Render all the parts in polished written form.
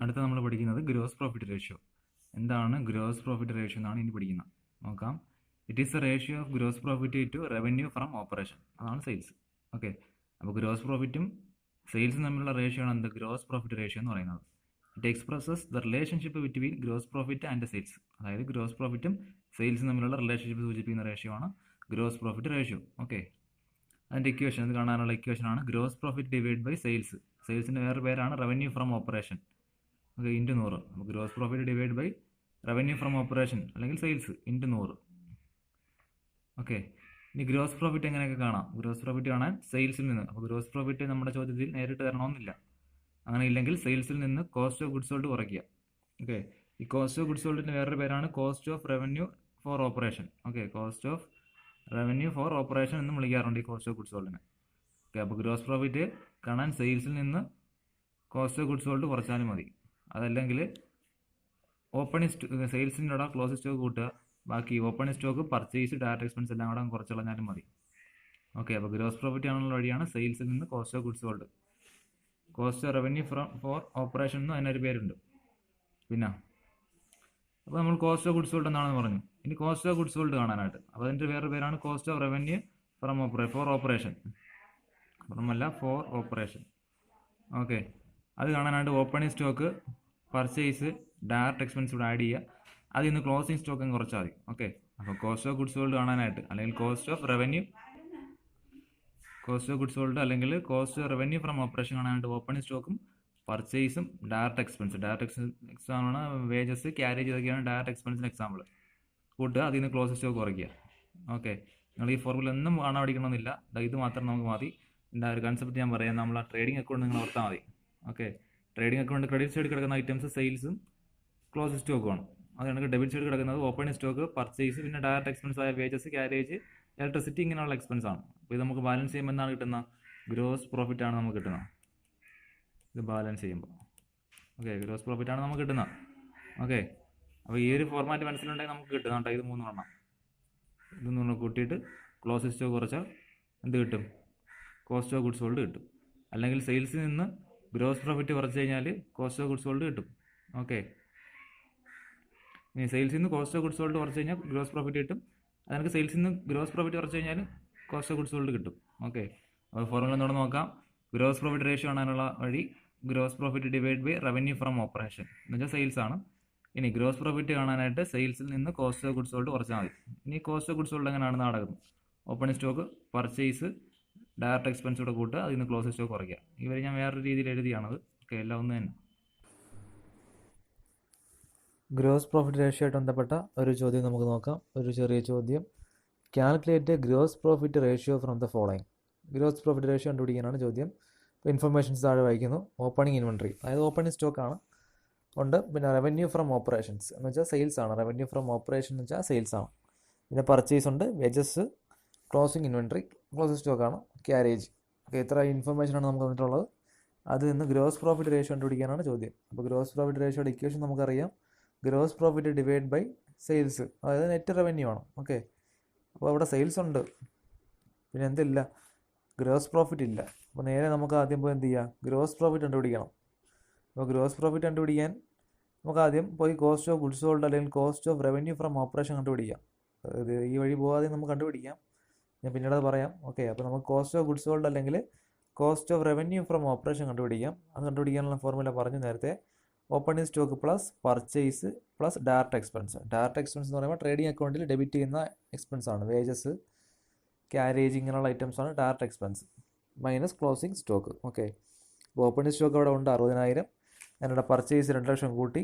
അടുത്ത നമ്മൾ പഠിക്കുന്നത് ഗ്രോസ് പ്രോഫിറ്റ് റേഷ്യോ. എന്താണ് ഗ്രോസ് പ്രോഫിറ്റ് റേഷ്യോ എന്നാണ് ഇനി പഠിക്കുന്നത്. നോക്കാം. It is a ratio of gross profit to revenue from operation. അതാണ് സെയിൽസ്. ഓക്കെ, അപ്പോൾ ഗ്രോസ് പ്രോഫിറ്റും സെയിൽസും തമ്മിലുള്ള റേഷ്യോ ആണ് എന്ത് ഗ്രോസ് പ്രോഫിറ്റ് റേഷ്യോ എന്ന് പറയുന്നത്. It expresses the relationship between gross profit and sales. അതായത് ഗ്രോസ് പ്രോഫിറ്റും സെയിൽസും തമ്മിലുള്ള റിലേഷൻഷിപ്പ് സൂചിപ്പിക്കുന്ന റേഷ്യോ ആണ് ഗ്രോസ് പ്രോഫിറ്റ് റേഷ്യോ. ഓക്കെ, അതിൻ്റെ ഇക്വേഷൻ ഇത് കാണാനുള്ള ഇക്വേഷൻ ആണ് gross profit divide by sales. സെയിൽസിൻ്റെ വേറെ പേരാണ് revenue from operation. Okay, into 100. അപ്പോൾ gross profit divide by revenue from operation അല്ലെങ്കിൽ സെയിൽസ് ഇൻറ്റു 100. ഓക്കെ, ഇനി ഗ്രോസ് പ്രോഫിറ്റ് എങ്ങനെയൊക്കെ കാണാം? ഗ്രോസ് പ്രോഫിറ്റ് കാണാൻ സെയിൽസിൽ നിന്ന്, അപ്പോൾ ഗ്രോസ് പ്രോഫിറ്റ് നമ്മുടെ ചോദ്യത്തിൽ നേരിട്ട് തരണമെന്നില്ല. അങ്ങനെ ഇല്ലെങ്കിൽ സെയിൽസിൽ നിന്ന് കോസ്റ്റ് ഓഫ് ഗുഡ്സ് സോൾഡ് കുറയ്ക്കുക. ഓക്കെ, ഈ കോസ്റ്റ് ഓഫ് ഗുഡ്സ് സോൾഡിൻ്റെ വേറൊരു പേരാണ് cost of revenue for operation. Okay, cost of revenue for operation എന്ന് വിളിക്കാറുണ്ട് ഈ കോസ്റ്റ് ഓഫ് ഗുഡ്സ് സോൾഡിനെ. ഓക്കെ, അപ്പോൾ ഗ്രോസ് പ്രോഫിറ്റ് കാണാൻ സെയിൽസിൽ നിന്ന് കോസ്റ്റ് ഓഫ് ഗുഡ്സ് സോൾഡ് കുറച്ചാലും മതി. അതല്ലെങ്കിൽ ഓപ്പണിംഗ് സെയിൽസിൻ്റെ കൂടെ ക്ലോസിംഗ് സ്റ്റോക്ക് കൂട്ടുക, ബാക്കി opening stock, purchase, direct expense എല്ലാം കൂടെ കുറച്ച് കളഞ്ഞാലും മതി. ഓക്കെ, അപ്പോൾ ഗ്രോസ് പ്രോഫിറ്റ് ആണുള്ള വഴിയാണ് സെയിൽസിൽ നിന്ന് cost of goods sold. Cost of revenue for operation എന്ന് അതിനൊരു പേരുണ്ട്. പിന്നെ അപ്പോൾ നമ്മൾ കോസ്റ്റ് ഓഫ് ഗുഡ്സ് സോൾഡ് എന്താണെന്ന് പറഞ്ഞു. ഇനി കോസ്റ്റ് ഓഫ് ഗുഡ്സ് സോൾഡ് കാണാനായിട്ട്, അപ്പോൾ അതിൻ്റെ വേറെ പേരാണ് cost of revenue from for operation. ഫ്രമല്ല, ഫോർ ഓപ്പറേഷൻ. ഓക്കെ, അത് കാണാനായിട്ട് opening stock, purchase, direct expense ഇവിടെ ആഡ് ചെയ്യുക. അതിൽ നിന്ന് ക്ലോസിംഗ് സ്റ്റോക്ക് അങ്ങ് കുറച്ചാൽ മതി. ഓക്കെ, അപ്പോൾ കോസ്റ്റ് ഓഫ് ഗുഡ്സ് സോൾഡ് കാണാനായിട്ട് അല്ലെങ്കിൽ കോസ്റ്റ് ഓഫ് ഗുഡ്സ് സോൾഡ് അല്ലെങ്കിൽ cost of revenue from operation കാണാനായിട്ട് ഓപ്പണിംഗ് സ്റ്റോക്കും, പർച്ചേസും, ഡയറക്റ്റ് എക്സ്പെൻസ് ആണ് വേജസ്, ക്യാരേജ്, ഇതൊക്കെയാണ് ഡയറക്റ്റ് എക്സ്പെൻസിന് എക്സാമ്പിൾ. കൂട്ടുക, അതിൽ നിന്ന് ക്ലോസിംഗ് സ്റ്റോക്ക് കുറയ്ക്കുക. ഓക്കെ, നിങ്ങൾ ഈ ഫോർമുല ഒന്നും കാണാൻ പഠിക്കണമെന്നില്ല, ഇത് മാത്രം നമുക്ക് മതി. എൻ്റെ ഒരു കൺസെപ്റ്റ് ഞാൻ പറയാം. നമ്മൾ ആ ട്രേഡിംഗ് അക്കൗണ്ട് നിങ്ങൾ ഓർത്താൽ മതി. Okay, trading account credit side കിടക്കുന്ന ഐറ്റംസ് സെയിൽസും ക്ലോസിംഗ് സ്റ്റോക്കുമാണ്. അത് കണക്ക് ഡെബിറ്റ് സൈഡ് കിടക്കുന്നത് ഓപ്പണിംഗ് സ്റ്റോക്ക്, പർച്ചേസ്, പിന്നെ ഡയറക്റ്റ് എക്സ്പെൻസ് ആയ വേജസ്, ക്യാരേജ്, ഇലക്ട്രിസിറ്റി, ഇങ്ങനെയുള്ള എക്സ്പെൻസ് ആണ്. അപ്പോൾ ഇത് നമുക്ക് ബാലൻസ് ചെയ്യുമ്പോൾ എന്താണ് കിട്ടുന്നത്? ഗ്രോസ് പ്രോഫിറ്റ് ആണ് നമുക്ക് കിട്ടുന്നത്. ഇത് ബാലൻസ് ചെയ്യുമ്പോൾ ഓക്കെ, ഗ്രോസ് പ്രോഫിറ്റ് ആണ് നമുക്ക് കിട്ടുന്നത്. ഓക്കെ, അപ്പോൾ ഈ ഒരു ഫോർമാറ്റ് മനസ്സിലുണ്ടെങ്കിൽ നമുക്ക് കിട്ടും. ഇത് 3 എണ്ണം ഇത് 3 കൂട്ടിയിട്ട് ക്ലോസിംഗ് സ്റ്റോക്ക് കുറച്ചാൽ എന്ത് കിട്ടും? കോസ്റ്റ് ഓഫ് ഗുഡ്സ് സോൾഡ് കിട്ടും. അല്ലെങ്കിൽ സെയിൽസിൽ നിന്ന് ഗ്രോസ് പ്രോഫിറ്റ് കുറച്ച് കഴിഞ്ഞാൽ കോസ്റ്റ് ഓഫ് ഗുഡ്സ് സോൾഡ് കിട്ടും. ഓക്കെ, ഇനി സെയിൽസിൽ നിന്ന് കോസ്റ്റ് ഓഫ് ഗുഡ്സ് സോൾഡ് കുറച്ച് കഴിഞ്ഞാൽ ഗ്രോസ് പ്രോഫിറ്റ് കിട്ടും. അതെനിക്ക് സെയിൽസിൽ നിന്ന് ഗ്രോസ് പ്രോഫിറ്റ് കുറച്ച് കഴിഞ്ഞാൽ കോസ്റ്റ് ഓഫ് ഗുഡ്സ് സോൾഡ് കിട്ടും. ഓക്കെ, അപ്പോൾ ഫോർമുല ഒന്നുകൂടെ നോക്കാം. ഗ്രോസ് പ്രോഫിറ്റ് റേഷ്യോ കാണാനുള്ള വഴി gross profit divide by revenue from operation എന്ന് വെച്ചാൽ സെയിൽസ് ആണ്. ഇനി ഗ്രോസ് പ്രോഫിറ്റ് കാണാനായിട്ട് സെയിൽസിൽ നിന്ന് കോസ്റ്റ് ഓഫ് ഗുഡ്സ് സോൾഡ് കുറച്ചാൽ മതി. ഇനി കോസ്റ്റ് ഓഫ് ഗുഡ്സ് സോൾഡ് എങ്ങനെയാണ് നടക്കുന്നത്? Opening stock, purchase, direct expense കൂടെ കൂട്ടുക, അതിൽ നിന്ന് ക്ലോസിംഗ് സ്റ്റോക്ക് കുറയ്ക്കുക. ഇവർ ഞാൻ വേറൊരു രീതിയിൽ എഴുതിയാണത്. ഓക്കെ, എല്ലാം ഒന്ന് തന്നെ. ഗ്രോസ് പ്രോഫിറ്റ് റേഷ്യോ ആയിട്ട് ബന്ധപ്പെട്ട ഒരു ചോദ്യം നമുക്ക് നോക്കാം. ഒരു ചെറിയ ചോദ്യം. Calculate gross profit ratio from the following. Gross profit ratio കണ്ടുപിടിക്കാനാണ് ചോദ്യം. ഇപ്പോൾ ഇൻഫർമേഷൻസ് താഴെ വായിക്കുന്നു. ഓപ്പണിംഗ് ഇൻവെൻട്രി, അതായത് ഓപ്പണിംഗ് സ്റ്റോക്കാണ് ഉണ്ട്. പിന്നെ റവന്യൂ ഫ്രം ഓപ്പറേഷൻസ് എന്ന് വെച്ചാൽ സെയിൽസ് ആണ്. റവന്യൂ ഫ്രം ഓപ്പറേഷൻ എന്ന് വെച്ചാൽ സെയിൽസ് ആണ്. പിന്നെ പർച്ചേസ് ഉണ്ട്, വേജസ്, ക്ലോസിംഗ് ഇൻവെൻട്രി, ക്ലോസിംഗ് സ്റ്റോക്കാണ്, ക്യാരേജ്. ഓക്കെ, ഇത്ര ഇൻഫർമേഷനാണ് നമുക്ക് തന്നിട്ടുള്ളത്. അതിൽ നിന്ന് ഗ്രോസ് പ്രോഫിറ്റ് റേഷ്യോ കണ്ടുപിടിക്കാനാണ് ചോദ്യം. അപ്പോൾ ഗ്രോസ് പ്രോഫിറ്റ് റേഷ്യോയുടെ ഇക്വേഷൻ നമുക്കറിയാം. Gross profit divide by sales, അതായത് നെറ്റ് റവന്യൂ ആണ്. ഓക്കെ, അപ്പോൾ അവിടെ സെയിൽസ് ഉണ്ട്, പിന്നെ എന്തില്ല? ഗ്രോസ് പ്രോഫിറ്റ് ഇല്ല. അപ്പോൾ നേരെ നമുക്ക് ആദ്യം പോയി എന്ത് ചെയ്യുക? ഗ്രോസ് പ്രോഫിറ്റ് കണ്ടുപിടിക്കണം. അപ്പോൾ ഗ്രോസ് പ്രോഫിറ്റ് കണ്ടുപിടിക്കാൻ നമുക്ക് ആദ്യം പോയി കോസ്റ്റ് ഓഫ് ഗുഡ്സ് സോൾഡ് അല്ലെങ്കിൽ cost of revenue from operation കണ്ടുപിടിക്കാം. ഈ വഴി പോകാതെ നമുക്ക് കണ്ടുപിടിക്കാം, ഞാൻ പിന്നീട് അത് പറയാം. ഓക്കെ, അപ്പോൾ നമുക്ക് കോസ്റ്റ് ഓഫ് ഗുഡ്സ് സോൾഡ് അല്ലെങ്കിൽ cost of revenue from operation കണ്ടുപിടിക്കാം. അത് കണ്ടുപിടിക്കാനുള്ള ഫോർമുല പറഞ്ഞു നേരത്തെ. Opening stock plus purchase plus direct expense. Direct expense എന്ന് പറയുമ്പോൾ ട്രേഡിംഗ് അക്കൗണ്ടിൽ ഡെബിറ്റ് ചെയ്യുന്ന എക്സ്പെൻസ് ആണ്. വേജസ്, ക്യാരേജ്, ഇങ്ങനെയുള്ള ഐറ്റംസ് ആണ് direct expense. Minus closing stock. Okay, അപ്പോൾ ഓപ്പണിംഗ് സ്റ്റോക്ക് അവിടെ ഉണ്ട് 60,000. അതിനുള്ള പർച്ചേസ് 2 ലക്ഷം കൂട്ടി.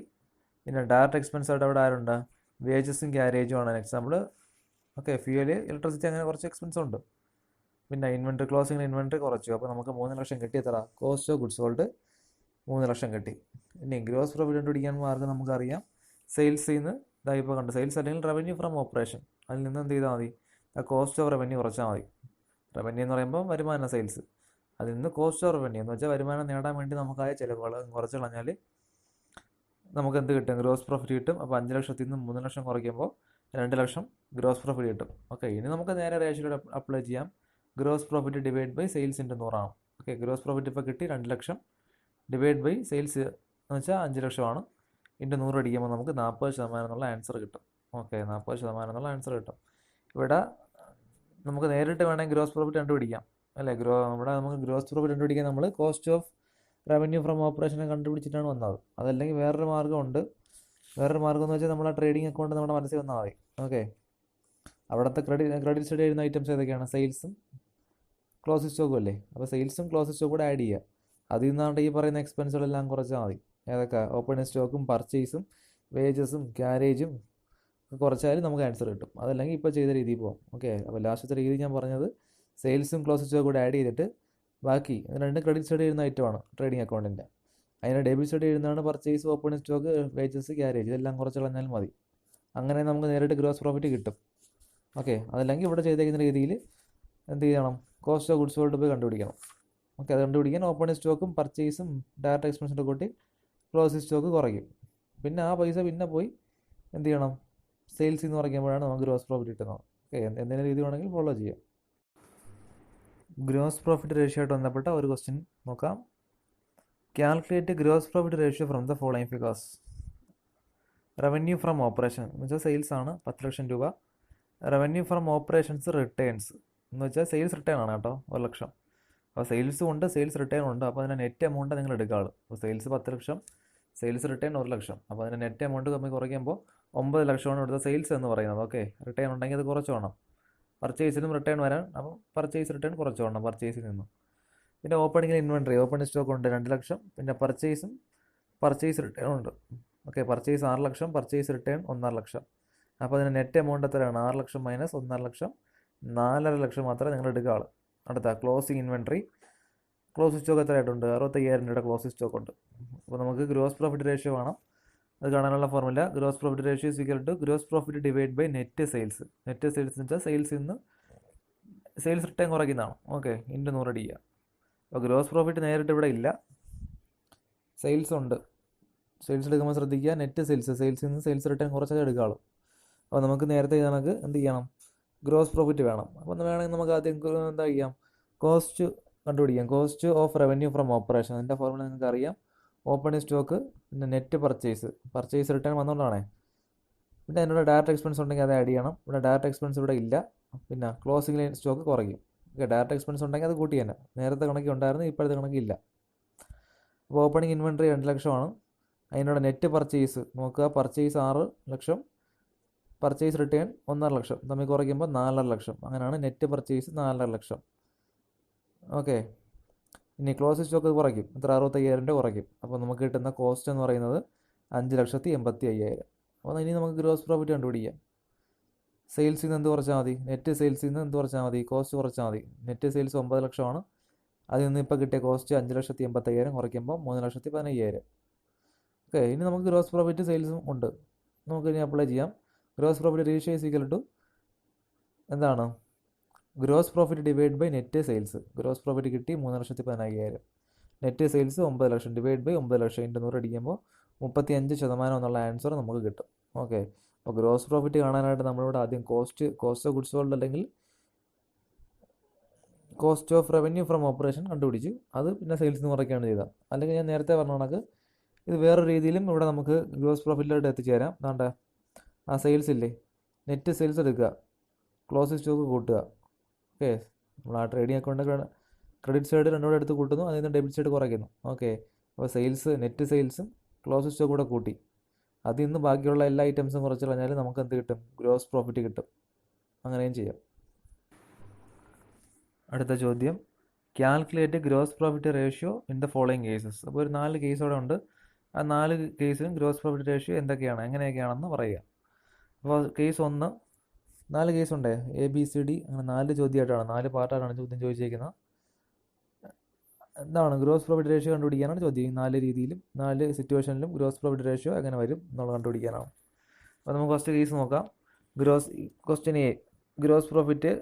പിന്നെ ഡയറക്റ്റ് എക്സ്പെൻസ് അവിടെ ആരുണ്ട്? വേജസും ക്യാരേജും ആണ് എക്സാമ്പിൾ. ഓക്കെ, ഫ്യൂവല്, ഇലക്ട്രിസിറ്റി, അങ്ങനെ കുറച്ച് എക്സ്പെൻസ് ഉണ്ട്. പിന്നെ ഇൻവെൻട്രി, ക്ലോസിംഗ് ഇൻവെൻട്രി കുറച്ചു. അപ്പോൾ നമുക്ക് 3 ലക്ഷം കിട്ടി. എത്ര? കോസ്റ്റ് ഓഫ് ഗുഡ്സ് സോൾഡ് 3 ലക്ഷം കിട്ടി. ഇനി ഗ്രോസ് പ്രോഫിറ്റ് കണ്ടുപിടിക്കാൻ മാർഗ്ഗം നമുക്കറിയാം. സെയിൽസിൽ നിന്ന് ഇപ്പോൾ കണ്ടു, സെയിൽസ് അല്ലെങ്കിൽ റവന്യൂ ഫ്രം ഓപ്പറേഷൻ, അതിൽ നിന്ന് എന്ത് ചെയ്താൽ മതി? കോസ്റ്റ് ഓഫ് റവന്യൂ കുറച്ചാൽ മതി. റവന്യൂ എന്ന് പറയുമ്പോൾ വരുമാനം, സെയിൽസ്. അതിൽ നിന്ന് കോസ്റ്റ് ഓഫ് റവന്യൂ എന്ന് വെച്ചാൽ വരുമാനം നേടാൻ വേണ്ടി നമുക്കായ ചിലവുകൾ കുറച്ച് കളഞ്ഞാൽ നമുക്ക് എന്ത് കിട്ടും? ഗ്രോസ് പ്രോഫിറ്റ് കിട്ടും. അപ്പോൾ 5 ലക്ഷത്തിൽ നിന്ന് 3 ലക്ഷം കുറയ്ക്കുമ്പോൾ 2 ലക്ഷം ഗ്രോസ് പ്രോഫിറ്റ് കിട്ടും. ഓക്കെ, ഇനി നമുക്ക് നേരെ റേഷ്യോ അപ്ലൈ ചെയ്യാം. Gross profit divide by sales into 100 ആണ്. ഓക്കെ, ഗ്രോസ് പ്രോഫിറ്റ് ഇപ്പോൾ കിട്ടി 2 ലക്ഷം ഡിവൈഡ് ബൈ സെയിൽസ് എന്ന് വെച്ചാൽ 5 ലക്ഷമാണ്. ഇൻറ്റു 100 അടിക്കുമ്പോൾ നമുക്ക് 40% എന്നുള്ള ആൻസർ കിട്ടും. ഓക്കെ, 40% എന്നുള്ള ആൻസർ കിട്ടും. ഇവിടെ നമുക്ക് നേരിട്ട് വേണമെങ്കിൽ ഗ്രോസ് പ്രോഫിറ്റ് കണ്ടുപിടിക്കാം അല്ലേ. ഇവിടെ നമുക്ക് ഗ്രോസ് പ്രോഫിറ്റ് കണ്ടുപിടിക്കാൻ നമ്മൾ കോസ്റ്റ് ഓഫ് റവന്യൂ ഫ്രം ഓപ്പറേഷനെ കണ്ടുപിടിച്ചിട്ടാണ് വന്നത്. അതല്ലെങ്കിൽ വേറൊരു മാർഗ്ഗമുണ്ട്. വേറൊരു മാർഗ്ഗം എന്ന് വെച്ചാൽ നമ്മുടെ ട്രേഡിംഗ് അക്കൗണ്ട് നമ്മുടെ മനസ്സിൽ വന്നാൽ മതി. ഓക്കെ, അവിടുത്തെ ക്രെഡിറ്റ് സ്റ്റഡി ചെയ്യുന്ന ഐറ്റംസ് ഏതൊക്കെയാണ്? സെയിൽസും ക്ലോസ് സ്റ്റോക്കും അല്ലേ. അപ്പോൾ സെയിൽസും ക്ലോസ് സ്റ്റോക്കും കൂടെ ആഡ് ചെയ്യുക. അതിൽ നിന്നാണ്ട് ഈ പറയുന്ന എക്സ്പെൻസുകളെല്ലാം കുറച്ചാൽ മതി. ഏതൊക്കെ? ഓപ്പണിംഗ് സ്റ്റോക്കും പർച്ചേസും വേജസും ക്യാരേജും കുറച്ചാലും നമുക്ക് ആൻസർ കിട്ടും. അതല്ലെങ്കിൽ ഇപ്പോൾ ചെയ്ത രീതിയിൽ പോകാം. ഓക്കെ, അപ്പോൾ ലാസ്റ്റത്തെ രീതി ഞാൻ പറഞ്ഞത് സെയിൽസും ക്ലോസ് സ്റ്റോക്കും കൂടെ ആഡ് ചെയ്തിട്ട് ബാക്കി രണ്ട് ക്രെഡിറ്റ് സൈഡ് ചെയ്യുന്ന ഐറ്റമാണ് ട്രേഡിംഗ് അക്കൗണ്ടിൻ്റെ. അതിന് ഡെബിറ്റ് സൈഡ് ചെയ്യുന്നതാണ് purchase, opening stock, wages, carriage. ഇതെല്ലാം കുറച്ച് കളഞ്ഞാൽ മതി. അങ്ങനെ നമുക്ക് നേരിട്ട് ഗ്രോസ് പ്രോഫിറ്റ് കിട്ടും. ഓക്കെ, അതല്ലെങ്കിൽ ഇവിടെ ചെയ്തേക്കുന്ന രീതിയിൽ എന്ത് ചെയ്യണം? കോസ്റ്റ് ഓഫ് ഗുഡ്സ് സോൾഡ് പോയി കണ്ടുപിടിക്കണം. ഓക്കെ, അത് കണ്ടുപിടിക്കാൻ ഓപ്പണിംഗ് സ്റ്റോക്കും പർച്ചേസും ഡയറക്റ്റ് എക്സ്പെൻസിൻ്റെ കൂട്ടി ക്ലോസിംഗ് സ്റ്റോക്ക് കുറയ്ക്കും. പിന്നെ ആ പൈസ പിന്നെ പോയി എന്ത് ചെയ്യണം? സെയിൽസ് എന്ന് പറയുമ്പോഴാണ് നമുക്ക് ഗ്രോസ് പ്രോഫിറ്റ് കിട്ടുന്നത്. ഓക്കെ, എന്തെങ്കിലും രീതി വേണമെങ്കിൽ ഫോളോ ചെയ്യാം. ഗ്രോസ് പ്രോഫിറ്റ് റേഷ്യോ ആയിട്ട് ബന്ധപ്പെട്ട ഒരു ക്വസ്റ്റ്യൻ നോക്കാം. Calculate gross profit ratio from the following figures. Revenue from operation എന്ന് വെച്ചാൽ സെയിൽസ് ആണ് 10 ലക്ഷം രൂപ. റവന്യൂ ഫ്രം ഓപ്പറേഷൻസ് റിട്ടേൺസ് എന്ന് വെച്ചാൽ സെയിൽസ് റിട്ടേൺ ആണ് കേട്ടോ, 1 ലക്ഷം. അപ്പോൾ സെയിൽസും ഉണ്ട്, സെയിൽസ് റിട്ടേൺ ഉണ്ട്. അപ്പോൾ അതിൻ്റെ നെറ്റ് എമൗണ്ട് നിങ്ങൾ എടുക്കാറ്. അപ്പോൾ സെയിൽസ് 10 ലക്ഷം, സെയിൽസ് റിട്ടേൺ 1 ലക്ഷം. അപ്പോൾ അതിൻ്റെ നെറ്റ് എമൗണ്ട് നമ്മൾ കുറയ്ക്കുമ്പോൾ 9 ലക്ഷമാണ് ഇവിടുത്തെ സെയിൽസ് എന്ന് പറയുന്നത്. ഓക്കെ, റിട്ടേൺ ഉണ്ടെങ്കിൽ അത് കുറച്ച് വേണം. പർച്ചേസിലും റിട്ടേൺ വരാൻ, അപ്പോൾ പർച്ചേസ് റിട്ടേൺ കുറച്ച് വേണം പർച്ചേസിൽ നിന്നും. പിന്നെ ഓപ്പണിങ്ങിൽ ഇൻവെൻട്രി, ഓപ്പണിംഗ് സ്റ്റോക്ക് ഉണ്ട് 2 ലക്ഷം. പിന്നെ പർച്ചേസ് റിട്ടേൺ ഉണ്ട്. ഓക്കെ, പർച്ചേസ് 6 ലക്ഷം, പർച്ചേസ് റിട്ടേൺ 1.5 ലക്ഷം. അപ്പോൾ അതിന് നെറ്റ് എമൗണ്ട് എത്രയാണ്? 6 ലക്ഷം മൈനസ് 1.5 ലക്ഷം, 4.5 ലക്ഷം മാത്രമേ നിങ്ങൾ എടുക്കാളൂ. അടുത്ത ക്ലോസിംഗ് ഇൻവെൻട്രി, ക്ലോസ് സ്റ്റോക്ക് എത്രയായിട്ടുണ്ട്? 65,000 രൂപയുടെ ക്ലോസ് സ്റ്റോക്ക് ഉണ്ട്. അപ്പോൾ നമുക്ക് ഗ്രോസ് പ്രോഫിറ്റ് റേഷ്യോ വേണം. അത് കാണാനുള്ള formula gross profit ratio is equal to gross profit divide by net sales. Net sales എന്ന് വെച്ചാൽ സെയിൽസിൽ നിന്ന് സെയിൽസ് റിട്ടേൺ കുറയ്ക്കുന്നതാണ്. ഓക്കെ, ഇൻറ്റു 100 അടിക്കുക. അപ്പോൾ ഗ്രോസ് പ്രോഫിറ്റ് നേരിട്ട് ഇവിടെ ഇല്ല, സെയിൽസ് ഉണ്ട്. സെയിൽസ് എടുക്കുമ്പോൾ ശ്രദ്ധിക്കുക, നെറ്റ് സെയിൽസിൽ നിന്ന് സെയിൽസ് റിട്ടേൺ കുറച്ചൊക്കെ എടുക്കാളൂ. അപ്പോൾ നമുക്ക് നേരത്തെ നമുക്ക് എന്ത് ചെയ്യണം? ഗ്രോസ് പ്രോഫിറ്റ് വേണം. അപ്പോൾ വേണമെങ്കിൽ നമുക്ക് ആദ്യം എന്താ ചെയ്യാം? കോസ്റ്റ് കണ്ടുപിടിക്കാം. Cost of revenue from operation, അതിൻ്റെ ഫോർമുല നിങ്ങൾക്ക് അറിയാം. ഓപ്പണിംഗ് സ്റ്റോക്ക്, പിന്നെ നെറ്റ് പർച്ചേസ് റിട്ടേൺ വന്നുകൊണ്ടാണേ. പിന്നെ അതിനുള്ള ഡയറക്റ്റ് എക്സ്പെൻസ് ഉണ്ടെങ്കിൽ അത് ആഡ് ചെയ്യണം. ഇവിടെ ഡയറക്റ്റ് എക്സ്പെൻസ് ഇവിടെ ഇല്ല. പിന്നെ ക്ലോസിംഗ് സ്റ്റോക്ക് കുറയ്ക്കും. ഓക്കെ, ഡയറക്റ്റ് എക്സ്പെൻസ് ഉണ്ടെങ്കിൽ അത് കൂട്ടി തന്നെ. നേരത്തെ കണക്ക് ഉണ്ടായിരുന്നു, ഇപ്പോഴത്തെ കണക്കില്ല. അപ്പോൾ ഓപ്പണിംഗ് ഇൻവെൻട്രി 2 ലക്ഷമാണ്. അതിനുള്ള നെറ്റ് പർച്ചേസ് നോക്കുക. പർച്ചേസ് 6 ലക്ഷം, പർച്ചേസ് റിട്ടേൺ 1.5 ലക്ഷം. തമ്മിൽ കുറയ്ക്കുമ്പോൾ 4.5 ലക്ഷം. അങ്ങനെയാണ് നെറ്റ് പർച്ചേസ് 4.5 ലക്ഷം. ഓക്കെ, ഇനി ക്ലോസ് സ്റ്റോക്ക് കുറയ്ക്കും. എത്ര? 65,000 രൂപ കുറയ്ക്കും. അപ്പോൾ നമുക്ക് കിട്ടുന്ന കോസ്റ്റ് എന്ന് പറയുന്നത് 5,85,000. അപ്പോൾ ഇനി നമുക്ക് ഗ്രോസ് പ്രോഫിറ്റ് കണ്ടുപിടിക്കാം. സെയിൽസിൽ നിന്ന് എന്ത് കുറച്ചാൽ മതി? നെറ്റ് സെയിൽസിൽ നിന്ന് എന്ത് കുറച്ചാൽ മതി? കോസ്റ്റ് കുറച്ചാൽ മതി. നെറ്റ് സെയിൽസ് 9 ലക്ഷമാണ്. അതിൽ നിന്ന് ഇപ്പോൾ കിട്ടിയ കോസ്റ്റ് 5,85,000 കുറയ്ക്കുമ്പോൾ 3,15,000. ഓക്കെ, ഇനി നമുക്ക് ഗ്രോസ് പ്രോഫിറ്റ് സെയിൽസും ഉണ്ട്. നമുക്ക് ഇനി അപ്ലൈ ചെയ്യാം. Gross profit ratio is equal to എന്താണ്? Gross profit divide by net sales. Gross profit കിട്ടി 3,15,000. Net sales 9 lakh divide by 9 lakh into 100 അടിക്കുമ്പോൾ 35% എന്നുള്ള ആൻസർ നമുക്ക് കിട്ടും. ഓക്കെ, അപ്പോൾ ഗ്രോസ് പ്രോഫിറ്റ് കാണാനായിട്ട് നമ്മളിവിടെ ആദ്യം കോസ്റ്റ് ഓഫ് ഗുഡ്സ് സോൾഡ് അല്ലെങ്കിൽ cost of revenue from operation കണ്ടുപിടിച്ച് അത് പിന്നെ സെയിൽസ് നിന്ന് കുറയ്ക്കുകയാണ് ചെയ്തത്. അല്ലെങ്കിൽ ഞാൻ നേരത്തെ പറഞ്ഞ കണക്ക് ഇത് വേറൊരു രീതിയിലും ഇവിടെ നമുക്ക് ഗ്രോസ് പ്രോഫിറ്റിലോട്ട് എത്തിച്ചേരാം. എന്താണ്ട് ആ സെയിൽസ് ഇല്ലേ, നെറ്റ് സെയിൽസ് എടുക്കുക, ക്ലോസ് സ്റ്റോക്ക് കൂട്ടുക. ഓക്കെ, നമ്മൾ ആ ട്രേഡിംഗ് അക്കൗണ്ട് ക്രെഡിറ്റ് സൈഡ് രണ്ടുകൂടെ എടുത്ത് കൂട്ടുന്നു, അതിൽ നിന്ന് ഡെബിറ്റ് സൈഡ് കുറയ്ക്കുന്നു. ഓക്കെ, അപ്പോൾ നെറ്റ് സെയിൽസും ക്ലോസ് സ്റ്റോക്ക് കൂടെ കൂട്ടി അതിൽ നിന്ന് ബാക്കിയുള്ള എല്ലാ ഐറ്റംസും കുറച്ച് കളഞ്ഞാൽ നമുക്ക് എന്ത് കിട്ടും? ഗ്രോസ് പ്രോഫിറ്റ് കിട്ടും. അങ്ങനെയും ചെയ്യാം. അടുത്ത ചോദ്യം, calculate gross profit ratio in the following cases. അപ്പോൾ ഒരു 4 കേസോടെ ഉണ്ട്. ആ 4 കേസിലും ഗ്രോസ് പ്രോഫിറ്റ് റേഷ്യോ എന്തൊക്കെയാണ്, എങ്ങനെയൊക്കെയാണെന്ന് പറയുക. അപ്പോൾ കേസ് 1, 4 കേസുണ്ടേ, ABCD അങ്ങനെ 4 ചോദ്യമായിട്ടാണ്, 4 പാർട്ടായിട്ടാണ് ചോദ്യം ചോദിച്ചിരിക്കുന്നത്. എന്താണ് ഗ്രോസ് പ്രോഫിറ്റ് റേഷ്യോ കണ്ടുപിടിക്കാനാണ് ചോദ്യം. 4 രീതിയിലും 4 സിറ്റുവേഷനിലും ഗ്രോസ് പ്രോഫിറ്റ് റേഷ്യോ എങ്ങനെ വരും എന്നുള്ളത് കണ്ടുപിടിക്കാനാണ്. അപ്പോൾ നമുക്ക് ഫസ്റ്റ് കേസ് നോക്കാം. Question A, gross profit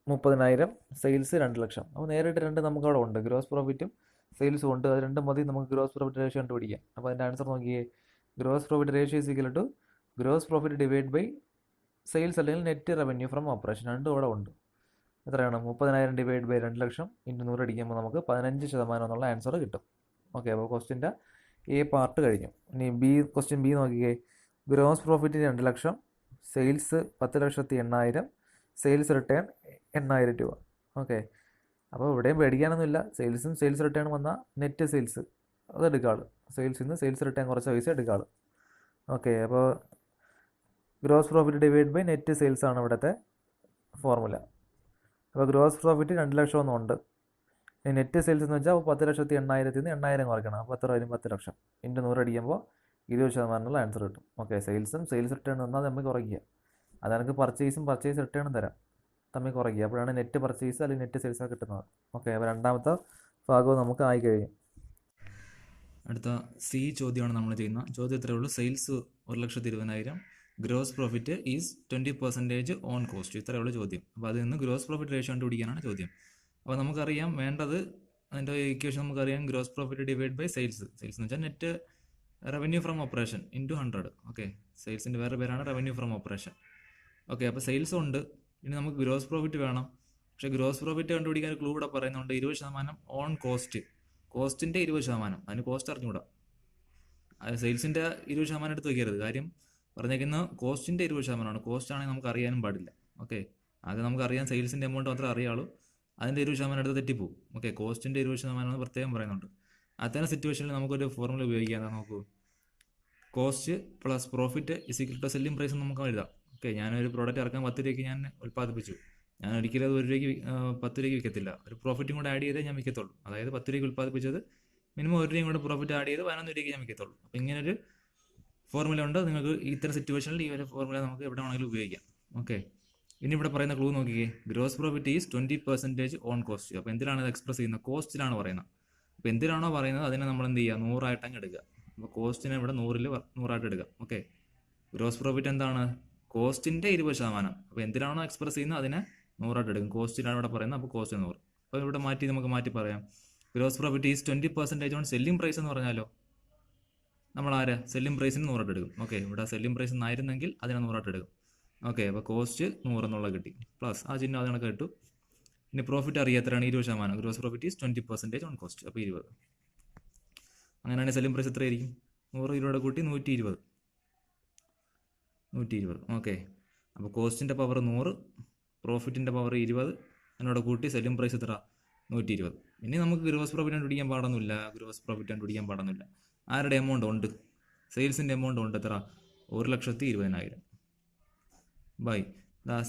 30,000, sales 2 ലക്ഷം. അപ്പോൾ നേരിട്ട് 2 നമുക്കവിടെ ഉണ്ട്, ഗ്രോസ് പ്രോഫിറ്റും സെയിൽസും ഉണ്ട്. അത് 2 മതി നമുക്ക് ഗ്രോസ് പ്രോഫിറ്റ് റേഷ്യോ കണ്ടുപിടിക്കാം. അപ്പോൾ അതിൻ്റെ ആൻസർ നോക്കിയേ, gross profit ratio is equal to gross profit divide by sales അല്ലെങ്കിൽ നെറ്റ് റവന്യൂ ഫ്രം ഓപ്പറേഷൻ. 2 ഇവിടെ ഉണ്ട്. എത്രയാണ്? 30,000 ഡിവൈഡ് ബൈ 2 ലക്ഷം ഇൻറ്റു 100 അടിക്കുമ്പോൾ നമുക്ക് 15% എന്നുള്ള ആൻസർ കിട്ടും. ഓക്കെ, അപ്പോൾ ക്വസ്റ്റ്യൻ്റെ എ പാർട്ട് കഴിഞ്ഞു. ഇനി ക്വസ്റ്റ്യൻ ബി നോക്കിക്കേ. Gross profit 2 lakh, sales 10,80,000, sales return 8,000 രൂപ. ഓക്കെ, അപ്പോൾ ഇവിടെയും പേടിക്കാനൊന്നുമില്ല. സെയിൽസ് റിട്ടേൺ വന്നാൽ നെറ്റ് സെയിൽസ് അത് എടുക്കാള്, സെയിൽസിൽ നിന്ന് സെയിൽസ് റിട്ടേൺ കുറച്ച് പൈസ എടുക്കാള്. ഓക്കെ, അപ്പോൾ gross profit divide by net sales ആണ് ഇവിടുത്തെ ഫോർമുല. അപ്പോൾ ഗ്രോസ് പ്രോഫിറ്റ് 2 ലക്ഷം ഒന്നുണ്ട്. നെറ്റ് സെയിൽസ് എന്ന് വെച്ചാൽ 10,80,000 നിന്ന് 8,000 കുറയ്ക്കണം. അപ്പോൾ എത്ര വരും? 10 ലക്ഷം ഇൻറ്റു 100 അടിക്കുമ്പോൾ 20% ആൻസർ കിട്ടും. ഓക്കെ, സെയിൽസ് റിട്ടേൺ തന്നാൽ തമ്മിൽ കുറയ്ക്കുക. അത് എനിക്ക് പർച്ചേസ് റിട്ടേണും തരാം, തമ്മിൽ കുറയ്ക്കുക. അപ്പോഴാണ് നെറ്റ് പർച്ചേസ് അല്ലെങ്കിൽ നെറ്റ് സെയിൽസ് കിട്ടുന്നത്. ഓക്കെ, അപ്പോൾ രണ്ടാമത്തെ ഭാഗവും നമുക്ക് ആയി കഴിയും. അടുത്ത സി ചോദ്യമാണ് നമ്മൾ ചെയ്യുന്ന ചോദ്യം. ഇത്രയേ ഉള്ളൂ. Sales 1,20,000, gross profit is 20% on cost. ഇത്രയേ ഉള്ളൂ ചോദ്യം. അപ്പോൾ അതിൽ നിന്ന് ഗ്രോസ് പ്രോഫിറ്റ് റേഷ്യോ കണ്ടുപിടിക്കാനാണ് ചോദ്യം. അപ്പോൾ നമുക്കറിയാം വേണ്ടത്, അതിൻ്റെ ഇക്വേഷൻ നമുക്കറിയാം, gross profit divide by sales എന്ന് വെച്ചാൽ net revenue from operation into 100. Okay, സെയിൽസിൻ്റെ വേറെ പേരാണ് റവന്യൂ ഫ്രം ഓപ്പറേഷൻ. ഓക്കെ, അപ്പോൾ സെയിൽസ് ഉണ്ട്. ഇനി നമുക്ക് ഗ്രോസ് പ്രോഫിറ്റ് വേണം. പക്ഷേ ഗ്രോസ് പ്രോഫിറ്റ് കണ്ടുപിടിക്കാൻ ക്ലൂ ഇവിടെ പറയുന്നുണ്ട് 20% ഓൺ കോസ്റ്റിൻ്റെ 20%. അതിന് കോസ്റ്റ് അറിഞ്ഞുകൂടാ. അത് സെയിൽസിൻ്റെ 20% എടുത്ത് വയ്ക്കരുത്. കാര്യം പറഞ്ഞേക്കുന്ന കോസ്റ്റിൻ്റെ 20%. കോസ്റ്റ് ആണെങ്കിൽ നമുക്ക് അറിയാനും പാടില്ല. ഓക്കെ, ആകെ നമുക്ക് അറിയാൻ സെയിൽസിൻ്റെ എമൗണ്ട് മാത്രമേ അറിയാളൂ. അതിൻ്റെ 20% എടുത്ത് തെറ്റിപ്പോവും. ഓക്കെ, കോസ്റ്റിൻ്റെ 20% പ്രത്യേകം പറയുന്നുണ്ട്. അത്തരം സിറ്റുവേഷനിൽ നമുക്കൊരു ഫോർമുല ഉപയോഗിക്കാം. നോക്കൂ, cost plus profit is equal to selling price നമുക്ക് എഴുതാം. ഓക്കെ, ഞാനൊരു പ്രോഡക്റ്റ് ഇറക്കാൻ 10 രൂപയ്ക്ക് ഞാൻ ഉൽപ്പാദിപ്പിച്ചു. ഞാൻ ഒരിക്കലും അത് 1 രൂപയ്ക്ക് 10 രൂപയ്ക്ക് വിൽക്കത്തില്ല. ഒരു പ്രോഫിറ്റും കൂടെ ആഡ് ചെയ്തേ ഞാൻ വിൽക്കത്തുള്ളൂ. അതായത് 10 രൂപയ്ക്ക് ഉൽപ്പാദിപ്പിച്ചത് മിനിമം 1 രൂപയും കൂടെ പ്രോഫിറ്റ് ആഡ് ചെയ്ത് 11 രൂപയ്ക്ക് ഞാൻ വിൽക്കത്തുള്ളൂ. അപ്പോൾ ഇങ്ങനൊരു ഫോർമുല ഉണ്ട്. നിങ്ങൾക്ക് ഇത്തരം സിറ്റുവേഷനിൽ ഈ ഒരു ഫോർമുല നമുക്ക് എവിടെ വേണമെങ്കിലും ഉപയോഗിക്കാം. ഓക്കെ, ഇനി ഇവിടെ പറയുന്ന ക്ലൂ നോക്കിക്കേ. Gross profit is 20% on cost. അപ്പോൾ എന്തിനാണ് ഇത് എക്സ്പ്രസ് ചെയ്യുന്നത്? കോസ്റ്റിലാണ് പറയുന്നത്. അപ്പോൾ എന്തിനാണോ പറയുന്നത് അതിനെ നമ്മൾ എന്ത് ചെയ്യുക? 100 ആയിട്ട് അങ്ങ് എടുക്കുക. അപ്പോൾ കോസ്റ്റിനെ ഇവിടെ 100 എടുക്കുക. ഓക്കെ, ഗ്രോസ് പ്രോഫിറ്റ് എന്താണ്? കോസ്റ്റിൻ്റെ 20%. അപ്പോൾ എന്തിനാണോ എക്സ്പ്രസ് ചെയ്യുന്നത് അതിനെ 100 എടുക്കും. കോസ്റ്റിലാണ് ഇവിടെ പറയുന്നത്. അപ്പോൾ കോസ്റ്റ് 100. അപ്പോൾ ഇവിടെ നമുക്ക് മാറ്റി പറയാം. Gross profit is 20% on selling price എന്ന് പറഞ്ഞാലോ നമ്മൾ സെല്ലിംഗ് പ്രൈസിന് 100 എടുക്കും. ഓക്കെ, ഇവിടെ സെല്ലിംഗ് പ്രൈസ് ആയിരുന്നെങ്കിൽ അതിനെ 100 എടുക്കും. ഓക്കെ, അപ്പോൾ കോസ്റ്റ് 100 എന്നുള്ളത് കിട്ടി. പ്ലസ് ആ ചിഹ്നം അതിനൊക്കെ കിട്ടു. ഇനി പ്രോഫിറ്റ് അറിയാം എത്രയാണ്? 20%. Gross profit is 20% on cost. അപ്പോൾ 20. അങ്ങനെയാണെങ്കിൽ സെല്ലിംഗ് പ്രൈസ് എത്രയായിരിക്കും? 100 20 കൂട്ടി 120. ഓക്കെ, അപ്പോൾ കോസ്റ്റിൻ്റെ പവർ 100, പ്രോഫിറ്റിൻ്റെ പവർ 20, അതിനോട് കൂട്ടി സെല്ലിംഗ് പ്രൈസ് എത്ര? 120. ഇനി നമുക്ക് ഗ്രോസ് പ്രോഫിറ്റ് കണ്ടുപിടിക്കാൻ പാടൊന്നുമില്ല. ആരുടെ എമൗണ്ട് ഉണ്ട്? സെയിൽസിൻ്റെ എമൗണ്ട് ഉണ്ട്. എത്ര? 1,20,000 ബൈ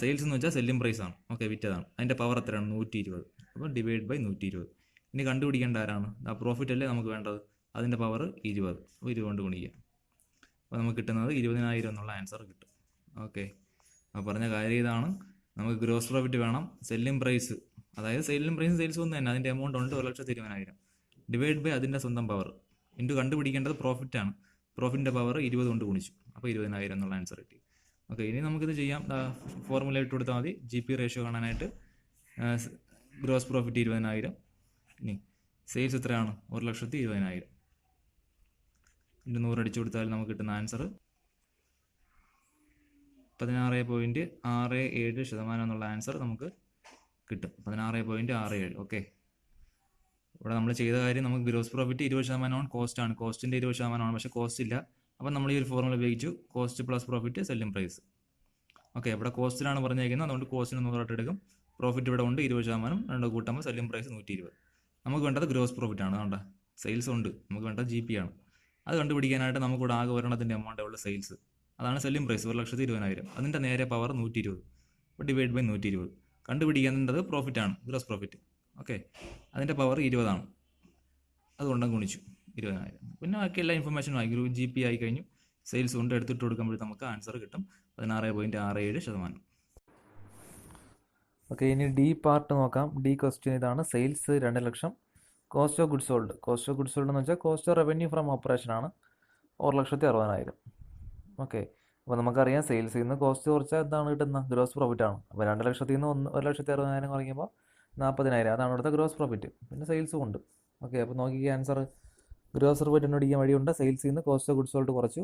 സെയിൽസ് എന്ന് വെച്ചാൽ സെല്ലിംഗ് പ്രൈസ് ആണ്. ഓക്കെ, വിറ്റതാണ്. അതിൻ്റെ പവർ എത്രയാണ്? 120. അപ്പോൾ ഡിവൈഡ് ബൈ 120. ഇനി കണ്ടുപിടിക്കേണ്ട ആരാണ്? പ്രോഫിറ്റ് അല്ലേ നമുക്ക് വേണ്ടത്. അതിൻ്റെ പവർ 20. അപ്പോൾ 20 കൊണ്ട് ഗുണിക്കുക. അപ്പോൾ നമുക്ക് കിട്ടുന്നത് 20,000 എന്നുള്ള ആൻസർ കിട്ടും. ഓക്കെ, അപ്പോൾ പറഞ്ഞ കാര്യം ഇതാണ്. നമുക്ക് ഗ്രോസ് പ്രോഫിറ്റ് വേണം. സെല്ലിംഗ് പ്രൈസ്, അതായത് സെയിൽസ് ഒന്ന് തന്നെ, അതിൻ്റെ എമൗണ്ട് ഉണ്ട് 1,20,000 ഡിവൈഡ് ബൈ അതിൻ്റെ സ്വന്തം പവർ ഇൻറ്റു കണ്ടുപിടിക്കേണ്ടത് പ്രോഫിറ്റാണ്. പ്രോഫിറ്റിൻ്റെ പവർ 20 കൊണ്ട് ഗുണിച്ചു. അപ്പോൾ 20,000 എന്നുള്ള ആൻസർ കിട്ടി. ഓക്കെ, ഇനി നമുക്കിത് ചെയ്യാം. ഫോർമുല ഇട്ട് കൊടുത്താൽ മതി. GP റേഷ്യോ കാണാനായിട്ട് ഗ്രോസ് പ്രോഫിറ്റ് 20,000. ഇനി സെയിൽസ് എത്രയാണ്? 1,20,000 ഇൻറ്റു 100 അടിച്ചു കൊടുത്താൽ നമുക്ക് കിട്ടുന്ന ആൻസർ 16.67% എന്നുള്ള ആൻസർ നമുക്ക് കിട്ടും. 16.67. ഓക്കെ, ഇവിടെ നമ്മൾ ചെയ്ത കാര്യം, നമുക്ക് ഗ്രോസ് പ്രോഫിറ്റ് 20% ഓൺ കോസ്റ്റാണ്. കോസ്റ്റിൻ്റെ 20% പക്ഷേ കോസ്റ്റ് ഇല്ല. അപ്പം നമ്മൾ ഈ ഒരു ഫോർമുല ഉപയോഗിച്ചു. Cost plus profit selling price. Okay, ഇവിടെ കോസ്റ്റിലാണ് പറഞ്ഞേക്കുന്നത്. അതുകൊണ്ട് കോസ്റ്റിന് 100 എടുക്കും. പ്രോഫിറ്റ് ഇവിടെ ഉണ്ട് 20%. 2 കൂട്ടുമ്പോൾ സെല്ലിംഗ് പ്രൈസ് 120. നമുക്ക് വേണ്ടത് ഗ്രോസ് പ്രോഫിറ്റ് ആണ്. അതുകൊണ്ട് സെയിൽസ് ഉണ്ട്. നമുക്ക് വേണ്ടത് GP ആണ്. അത് കണ്ടുപിടിക്കാനായിട്ട് നമുക്കിവിടെ ആകെ ഒരെണ്ണത്തിൻ്റെ എമൗണ്ട് ഉള്ള സെയിൽസ്, അതാണ് സെല്ലിംഗ് പ്രൈസ് 1,20,000. അതിൻ്റെ നേരെ പവർ 120. അപ്പോൾ ഡിവൈഡ് ബൈ 120. കണ്ടുപിടിക്കേണ്ടത് പ്രോഫിറ്റാണ്, ഗ്രോസ് പ്രോഫിറ്റ്. ഓക്കെ, അതിൻ്റെ പവർ 20. അതുകൊണ്ട് ഗുണിച്ചു 20,000. പിന്നെ ബാക്കി എല്ലാ ഇൻഫർമേഷനും ആയി. GP ആയി കഴിഞ്ഞു. സെയിൽസ് കൊണ്ട് എടുത്തിട്ട് കൊടുക്കുമ്പോൾ നമുക്ക് ആൻസർ കിട്ടും 16.67%. ഓക്കെ, ഇനി ഡി പാർട്ട് നോക്കാം. ഡി ക്വസ്റ്റ്യൻ ഇതാണ്. Sales 2 lakh, cost of goods sold എന്ന് വെച്ചാൽ cost of revenue from operation ആണ് 1,60,000. ഓക്കെ, അപ്പോൾ നമുക്കറിയാം സെയിൽസിൽ നിന്ന് കോസ്റ്റ് കുറച്ചാൽ എന്താണ് കിട്ടുന്നത്? ഗ്രോസ് പ്രോഫിറ്റ് ആണ്. അപ്പോൾ 2 ലക്ഷത്തിൽ നിന്ന് 1,60,000 കുറയ്ക്കുമ്പോൾ 40,000. അതാണ് ഇവിടുത്തെ ഗ്രോസ് പ്രോഫിറ്റ്. പിന്നെ സെയിൽസും ഉണ്ട്. ഓക്കെ, അപ്പോൾ നോക്കിക്കുക ആൻസർ. ഗ്രോസ് പ്രോഫിറ്റ് കണ്ടുപിടിക്കാൻ വഴിയുണ്ട്. സെയിൽസിൽ നിന്ന് കോസ്റ്റ് ഓഫ് ഗുഡ്സ് സോൾഡ് കുറച്ചു.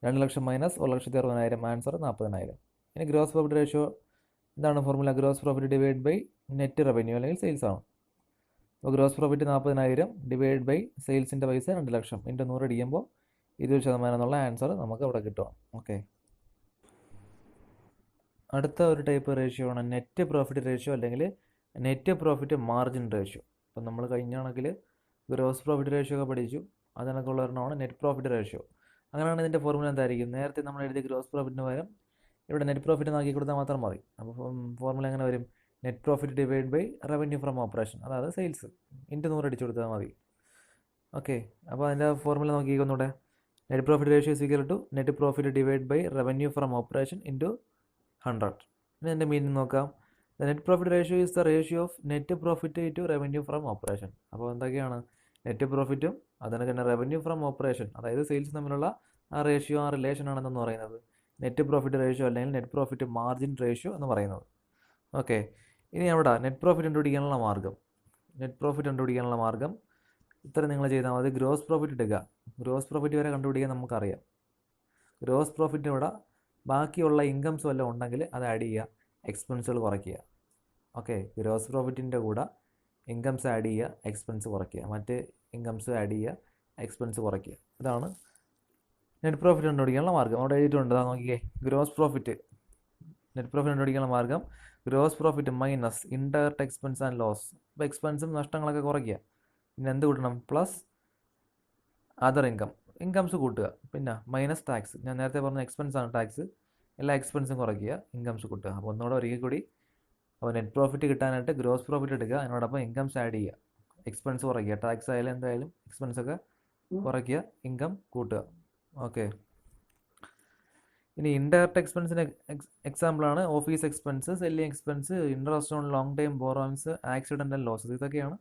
2 ലക്ഷം മൈനസ് 1,60,000. ആൻസർ 40,000. ഇനി ഗ്രോസ് പ്രോഫിറ്റ് റേഷ്യോ എന്താണ് formula? Gross profit divide by net revenue അല്ലെങ്കിൽ സെയിൽസ് ആണ്. അപ്പോൾ ഗ്രോസ് പ്രോഫിറ്റ് 40,000 ഡിവൈഡ് ബൈ സെയിൽസിൻ്റെ പൈസ 2 ലക്ഷം ഇൻറ്റു 100 അടിക്കുമ്പോൾ 20% എന്നുള്ള ആൻസർ നമുക്ക് അവിടെ കിട്ടും. ഓക്കെ, അടുത്ത ഒരു ടൈപ്പ് റേഷ്യോ ആണ് നെറ്റ് പ്രോഫിറ്റ് റേഷ്യോ അല്ലെങ്കിൽ നെറ്റ് പ്രോഫിറ്റ് മാർജിൻ റേഷ്യോ. അപ്പം നമ്മൾ കഴിഞ്ഞ കണക്കിൽ ഗ്രോസ് പ്രോഫിറ്റ് റേഷ്യോ ഒക്കെ പഠിച്ചു, അതിനൊക്കെയുള്ള ഒരെണ്ണമാണ് നെറ്റ് പ്രോഫിറ്റ് റേഷ്യോ. അങ്ങനെയാണ് ഇതിൻ്റെ ഫോർമുല എന്തായിരിക്കും? നേരത്തെ നമ്മൾ എഴുതിയ ഗ്രോസ് പ്രോഫിറ്റിന് പകരം ഇവിടെ നെറ്റ് പ്രോഫിറ്റ് നോക്കി കൊടുത്താൽ മാത്രം മതി. അപ്പോൾ ഫോർമുല എങ്ങനെ വരും? Net profit divide by revenue from operation, അതായത് സെയിൽസ് ഇൻറ്റു 100 അടിച്ചു കൊടുത്താൽ മതി. ഓക്കെ, അപ്പോൾ അതിൻ്റെ ഫോർമുല നോക്കിക്കൊന്നൂടെ. Net profit ratio is equal to net profit divide by revenue from operation into 100. ഇനി എൻ്റെ മീനിങ് നോക്കാം. The net profit ratio is the ratio of net profit to revenue from operation. അപ്പോൾ എന്തൊക്കെയാണ് net പ്രോഫിറ്റും അതിനൊക്കെ തന്നെ revenue from operation, അതായത് sales തമ്മിലുള്ള ആ റേഷ്യോ, ആ റിലേഷൻ ആണെന്ന് പറയുന്നത് നെറ്റ് പ്രോഫിറ്റ് റേഷ്യോ അല്ലെങ്കിൽ നെറ്റ് പ്രോഫിറ്റ് മാർജിൻ റേഷ്യോ എന്ന് പറയുന്നത്. ഓക്കെ, ഇനി അവിടെ നെറ്റ് പ്രോഫിറ്റ് കണ്ടുപിടിക്കാനുള്ള മാർഗം ഇത്ര നിങ്ങൾ ചെയ്താൽ മതി. ഗ്രോസ് പ്രോഫിറ്റ് എടുക്കുക. ഗ്രോസ് പ്രോഫിറ്റ് വരെ കണ്ടുപിടിക്കാൻ നമുക്കറിയാം. ഗ്രോസ് പ്രോഫിറ്റ് ഇവിടെ ബാക്കിയുള്ള ഇൻകംസ് വല്ലതും ഉണ്ടെങ്കിൽ അത് ആഡ് ചെയ്യുക, എക്സ്പെൻസുകൾ കുറയ്ക്കുക. ഓക്കെ, ഗ്രോസ് പ്രോഫിറ്റിൻ്റെ കൂടെ ഇൻകംസ് ആഡ് ചെയ്യുക, എക്സ്പെൻസ് കുറയ്ക്കുക, മറ്റ് ഇൻകംസ് ആഡ് ചെയ്യുക, എക്സ്പെൻസ് കുറയ്ക്കുക. ഇതാണ് നെറ്റ് പ്രോഫിറ്റ് കണ്ടുപിടിക്കാനുള്ള മാർഗം. അവിടെ എഴുതിയിട്ടുണ്ട്, നോക്കിയേ. ഗ്രോസ് പ്രോഫിറ്റ് നെറ്റ് പ്രോഫിറ്റ് കണ്ടുപിടിക്കാനുള്ള മാർഗം gross profit minus indirect expense and loss. അപ്പോൾ എക്സ്പെൻസും നഷ്ടങ്ങളൊക്കെ കുറയ്ക്കുക. പിന്നെ എന്ത് കൂട്ടണം? പ്ലസ് അതർ ഇൻകംസ് കൂട്ടുക. പിന്നെ മൈനസ് ടാക്സ്. ഞാൻ നേരത്തെ പറഞ്ഞ എക്സ്പെൻസ് ആണ് ടാക്സ്. എല്ലാ എക്സ്പെൻസും കുറയ്ക്കുക, ഇൻകംസ് കൂട്ടുക. അപ്പോൾ ഒന്നുകൂടെ ഒരിക്കൽ കൂടി, അപ്പോൾ നെറ്റ് പ്രോഫിറ്റ് കിട്ടാനായിട്ട് ഗ്രോസ് പ്രോഫിറ്റ് എടുക്കുക, അതിനോടൊപ്പം ഇൻകംസ് ആഡ് ചെയ്യുക, എക്സ്പെൻസ് കുറയ്ക്കുക, ടാക്സ് ആയാലും എന്തായാലും എക്സ്പെൻസൊക്കെ കുറയ്ക്കുക, ഇൻകം കൂട്ടുക. ഓക്കെ, ഇനി ഇൻഡയറക്റ്റ് എക്സ്പെൻസിന് എക്സാമ്പിളാണ് office expense, selling expense, interest on long time borrowings, accidental losses. ഇതൊക്കെയാണ്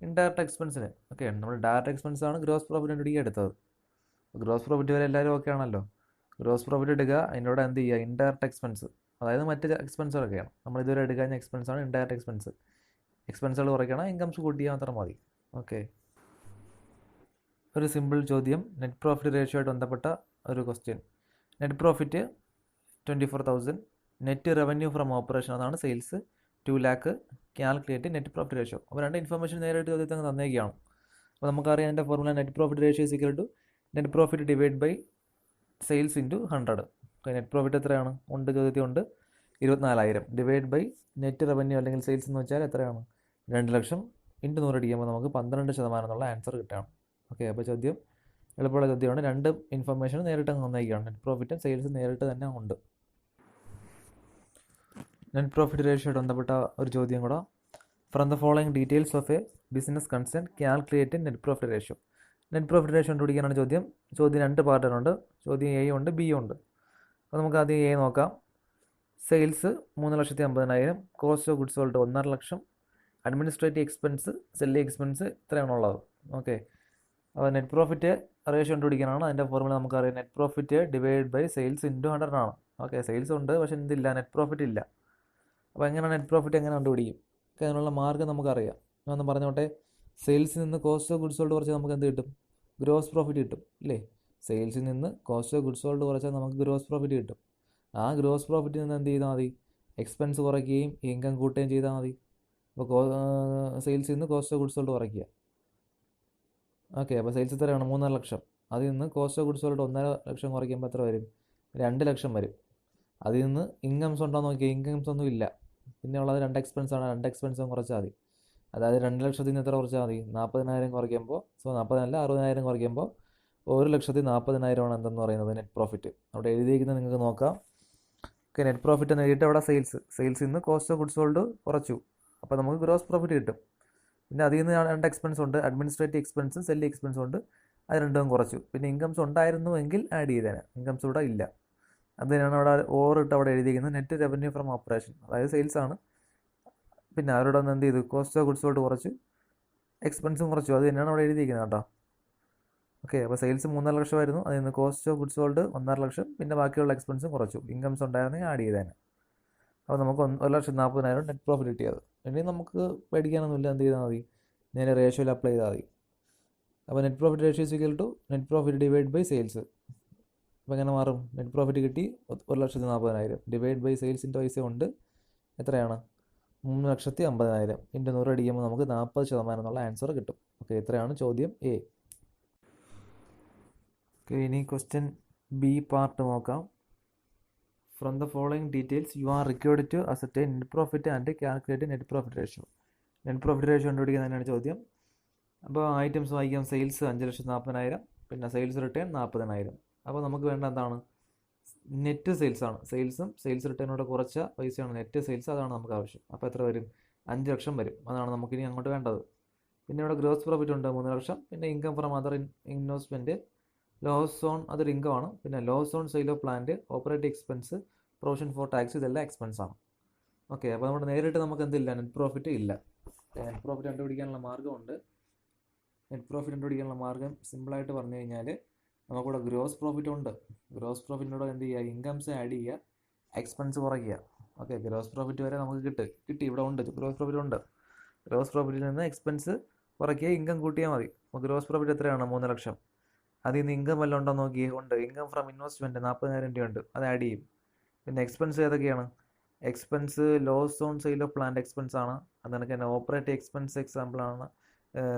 ഇൻഡയറക്റ്റ് എക്സ്പെൻസിന്. ഓക്കെ, നമ്മൾ ഡയറക്റ്റ് എക്സ്പെൻസ് ആണ് ഗ്രോസ് പ്രോഫിറ്റ് കണ്ടുപിടിക്കുക എടുത്തത്. ഗ്രോസ് പ്രോഫിറ്റ് വരെ എല്ലാവരും ഓക്കെ ആണല്ലോ. ഗ്രോസ് പ്രോഫിറ്റ് എടുക്കുക, അതിനോട് എന്ത് ചെയ്യുക? ഇൻഡയറക്റ്റ് എക്സ്പെൻസ്, അതായത് മറ്റ് എക്സ്പെൻസുകളൊക്കെയാണ്. നമ്മൾ ഇതുവരെ എടുക്കുന്ന എക്സ്പെൻസാണ് ഇൻഡയറക്റ്റ് എക്സ്പെൻസ്. എക്സ്പെൻസുകൾ കുറയ്ക്കണം, ഇൻകംസ് കൂട്ടിയാൽ മാത്രം മതി. ഓക്കെ, ഒരു സിമ്പിൾ ചോദ്യം, നെറ്റ് പ്രോഫിറ്റ് റേഷ്യോ ആയിട്ട് ബന്ധപ്പെട്ട ഒരു question. Net profit 24,000, net revenue from operation അതാണ് sales 2 lakh, calculate net profit ratio. അപ്പോൾ രണ്ട് ഇൻഫർമേഷൻ നേരിട്ട് ചോദ്യത്തിൽ തന്നേക്കുകയാണ്. അപ്പോൾ നമുക്കറിയാം എൻ്റെ formula net profit ratio is equal to net profit divide by sales into 100. Net profit എത്രയാണ്? ഉണ്ട്, ചോദ്യത്തിൽ ഉണ്ട്, 24,000 ഡിവൈഡ് ബൈ നെറ്റ് റവന്യൂ അല്ലെങ്കിൽ സെയിൽസ് എന്ന് വെച്ചാൽ എത്രയാണ്? 2 ലക്ഷം ഇൻറ്റു 100 അടിക്കുമ്പോൾ നമുക്ക് 12% എന്നുള്ള ആൻസർ കിട്ടണം. ഓക്കെ, അപ്പോൾ ചോദ്യം എളുപ്പമുള്ള ചോദ്യമാണ്. രണ്ട് ഇൻഫർമേഷൻ നേരിട്ട് അങ്ങ് തന്നേക്കുകയാണ്. നെറ്റ് പ്രോഫിറ്റും സെയിൽസും നേരിട്ട് തന്നെ ഉണ്ട്. നെറ്റ് പ്രോഫിറ്റ് റേഷ്യോ ആയിട്ട് ബന്ധപ്പെട്ട ഒരു ചോദ്യം കൂടെ. From the following details of a business concern calculate net profit ratio. Net profit ratio കണ്ടുപിടിക്കാനാണ് ചോദ്യം. ചോദ്യം 2 പാർട്ടുകളുണ്ട്. ചോദ്യം എയും ഉണ്ട്, ബിയും ഉണ്ട്. അപ്പോൾ നമുക്ക് ആദ്യം എ നോക്കാം. Sales 3,50,000, cost of goods sold 1.5 lakh, administrative expense, selling expense ഇത്രയാണുള്ളത്. ഓക്കെ, അപ്പോൾ നെറ്റ് പ്രോഫിറ്റ് റേഷ്യോ കണ്ടുപിടിക്കാനാണ്. അതിൻ്റെ ഫോർമുല നമുക്കറിയാം, net profit divide by sales into 100 ആണ്. ഓക്കെ, സെയിൽസ് ഉണ്ട്, പക്ഷേ എന്തില്ല? നെറ്റ് പ്രോഫിറ്റ് ഇല്ല. അപ്പോൾ എങ്ങനെ നെറ്റ് പ്രോഫിറ്റ് എങ്ങനെ കണ്ടുപിടിക്കും? ഓക്കെ, അതിനുള്ള മാർഗ്ഗം നമുക്കറിയാം. ഞാൻ ഒന്ന് പറഞ്ഞോട്ടെ. സെയിൽസിൽ നിന്ന് കോസ്റ്റ് ഓഫ് ഗുഡ്സ് സോൾഡ് കുറച്ചാൽ നമുക്ക് എന്ത് കിട്ടും? ഗ്രോസ് പ്രോഫിറ്റ് കിട്ടും, ഇല്ലേ? സെയിൽസിൽ നിന്ന് കോസ്റ്റ് ഓഫ് ഗുഡ്സ് സോൾഡ് കുറച്ചാൽ നമുക്ക് ഗ്രോസ് പ്രോഫിറ്റ് കിട്ടും. ആ ഗ്രോസ് പ്രോഫിറ്റിൽ നിന്ന് എന്ത് ചെയ്താൽ മതി? എക്സ്പെൻസ് കുറയ്ക്കുകയും ഇൻകം കൂട്ടുകയും ചെയ്താൽ മതി. അപ്പോൾ സെയിൽസിൽ നിന്ന് കോസ്റ്റ് ഓഫ് ഗുഡ്സ് സോൾഡ് കുറയ്ക്കുക. ഓക്കെ, അപ്പോൾ സെയിൽസ് എത്രയാണ്? 3.5 ലക്ഷം. അതിൽ നിന്ന് കോസ്റ്റ് ഓഫ് ഗുഡ്സ് സോൾഡ് 1.5 ലക്ഷം കുറയ്ക്കുമ്പോൾ എത്ര വരും? 2 ലക്ഷം വരും. അതിൽ നിന്ന് ഇൻകംസ് ഉണ്ടോ എന്ന് നോക്കിയാൽ ഇൻകംസ് ഒന്നും ഇല്ല. പിന്നെ ഉള്ളത് 2 എക്സ്പെൻസാണ്. 2 എക്സ്പെൻസും കുറച്ചാൽ മതി. അതായത് 2 ലക്ഷത്തിൽ നിന്ന് എത്ര കുറച്ചാൽ മതി? 40,000 കുറയ്ക്കുമ്പോൾ, 60,000 കുറയ്ക്കുമ്പോൾ 1,40,40,000 ആണ് എന്തെന്ന് പറയുന്നത് നെറ്റ് പ്രോഫിറ്റ്. അവിടെ എഴുതിയിരിക്കുന്നത് നിങ്ങൾക്ക് നോക്കാം. ഓക്കെ, നെറ്റ് പ്രോഫിറ്റ് എന്ന് എഴുതിയിട്ട് അവിടെ സെയിൽസിൽ നിന്ന് കോസ്റ്റ് ഓഫ് ഗുഡ്സ് സോൾഡ് കുറച്ചു, അപ്പോൾ നമുക്ക് ഗ്രോസ് പ്രോഫിറ്റ് കിട്ടും. പിന്നെ അതിൽ നിന്ന് 2 എക്സ്പെൻസ് ഉണ്ട്, അഡ്മിനിസ്ട്രേറ്റീവ് എക്സ്പെൻസും സെല്ലിംഗ് എക്സ്പെൻസും ഉണ്ട്, അത് രണ്ടും കുറച്ചു. പിന്നെ ഇൻകംസ് ഉണ്ടായിരുന്നു എങ്കിൽ ആഡ് ചെയ്തേനെ. ഇൻകംസ് ഇവിടെ ഇല്ല. അതിനാണ് അവിടെ ഓറിട്ട് അവിടെ എഴുതിയിരിക്കുന്നത് നെറ്റ് റവന്യൂ ഫ്രം ഓപ്പറേഷൻ, അതായത് സെയിൽസ് ആണ്. പിന്നെ അവരോട് ഒന്ന് എന്ത് ചെയ്തു? കോസ്റ്റ് ഓഫ് ഗുഡ്സ് സോൾഡ് കുറച്ചു, എക്സ്പെൻസും കുറച്ചു. അത് തന്നെയാണ് അവിടെ എഴുതിയിരിക്കുന്നത് കേട്ടോ. ഓക്കെ, അപ്പോൾ സെയിൽസ് 3.5 ലക്ഷമായിരുന്നു. അതിൽ നിന്ന് കോസ്റ്റ് ഓഫ് ഗുഡ്സ് സോൾഡ് 1.5 ലക്ഷം, പിന്നെ ബാക്കിയുള്ള എക്സ്പെൻസും കുറച്ചു. ഇൻകംസ് ഉണ്ടായിരുന്നെങ്കിൽ ആഡ് ചെയ്തേനെ. അപ്പോൾ നമുക്ക് 1,40,40,000 നെറ്റ് പ്രോഫിറ്റ് കിട്ടിയത്. ഇനി നമുക്ക് പേടിക്കാനൊന്നുമില്ല. എന്ത് ചെയ്താൽ മതി? നേരെ റേഷ്യോയിൽ അപ്ലൈ ചെയ്താൽ മതി. അപ്പോൾ net profit ratio is equal to net profit divide by sales. അപ്പോൾ എങ്ങനെ മാറും? നെറ്റ് പ്രോഫിറ്റ് കിട്ടി 1,40,40,000 ഡിവൈഡ് ബൈ സെയിൽസിൻ്റെ പൈസ ഉണ്ട് എത്രയാണ്? 3,50,000 ഇൻറ്റു 100 അടിക്കുമ്പോൾ നമുക്ക് 40% എന്നുള്ള ആൻസർ കിട്ടും. ഓക്കെ, ഇത്രയാണ് ചോദ്യം എ. ഓക്കെ, ഇനി ക്വസ്റ്റ്യൻ ബി പാർട്ട് നോക്കാം. From the following details you are required to ascertain net profit and calculate net profit ratio. Net profit ratio കണ്ടുപിടിക്കുന്നതിനാണ് ചോദ്യം. അപ്പോൾ ഐറ്റംസ് വായിക്കാം. സെയിൽസ് 5,40,000, പിന്നെ സെയിൽസ് റിട്ടേൺ 40,000. അപ്പോൾ നമുക്ക് വേണ്ട എന്താണ്? നെറ്റ് സെയിൽസ് ആണ്. സെയിൽസും സെയിൽസ് റിട്ടേണോടെ കുറച്ച പൈസയാണ് നെറ്റ് സെയിൽസ്. അതാണ് നമുക്ക് ആവശ്യം. അപ്പോൾ എത്ര വരും? 5 ലക്ഷം വരും. അതാണ് നമുക്കിനി അങ്ങോട്ട് വേണ്ടത്. പിന്നെ ഇവിടെ ഗ്രോസ് പ്രോഫിറ്റ് ഉണ്ട് 3 ലക്ഷം. പിന്നെ income from other investment, loss on അതൊരു ഇൻകം ആണ്. പിന്നെ loss on sale of plant, operating expense, provision for tax, ഇതെല്ലാം എക്സ്പെൻസ് ആണ്. ഓക്കെ, അപ്പോൾ നമ്മുടെ നേരിട്ട് നമുക്ക് എന്തില്ല? നെറ്റ് പ്രോഫിറ്റ് ഇല്ല. നെറ്റ് പ്രോഫിറ്റ് കണ്ടുപിടിക്കാനുള്ള മാർഗ്ഗമുണ്ട്. നെറ്റ് പ്രോഫിറ്റ് കണ്ടുപിടിക്കാനുള്ള മാർഗ്ഗം സിമ്പിളായിട്ട് പറഞ്ഞു കഴിഞ്ഞാൽ നമുക്കിവിടെ ഗ്രോസ് പ്രോഫിറ്റ് ഉണ്ട്. ഗ്രോസ് പ്രോഫിറ്റിനോട് എന്ത് ചെയ്യുക? ഇൻകംസ് ആഡ് ചെയ്യുക, എക്സ്പെൻസ് കുറയ്ക്കുക. ഓക്കെ, ഗ്രോസ് പ്രോഫിറ്റ് വരെ നമുക്ക് കിട്ടി. ഇവിടെ ഉണ്ട്, ഗ്രോസ് പ്രോഫിറ്റ് ഉണ്ട്. ഗ്രോസ് പ്രോഫിറ്റിൽ നിന്ന് എക്സ്പെൻസ് കുറയ്ക്കുക, ഇൻകം കൂട്ടിയാൽ മതി. അപ്പോൾ ഗ്രോസ് പ്രോഫിറ്റ് എത്രയാണ്? 3 ലക്ഷം. അതിൽ നിന്ന് ഇൻകം വല്ലതും ഉണ്ടോ നോക്കിയേ. ഉണ്ട്. ഇൻകം ഫ്രം ഇൻവെസ്റ്റ്മെൻറ്റ് 40,000 രൂപയുണ്ട്, അത് ആഡ് ചെയ്യും. പിന്നെ എക്സ്പെൻസ് ഏതൊക്കെയാണ്? Expense loss on sale of plant expense ആണ്. അത് കണക്ക് തന്നെ ഓപ്പറേറ്റിംഗ് എക്സ്പെൻസ് എക്സാമ്പിളാണ്.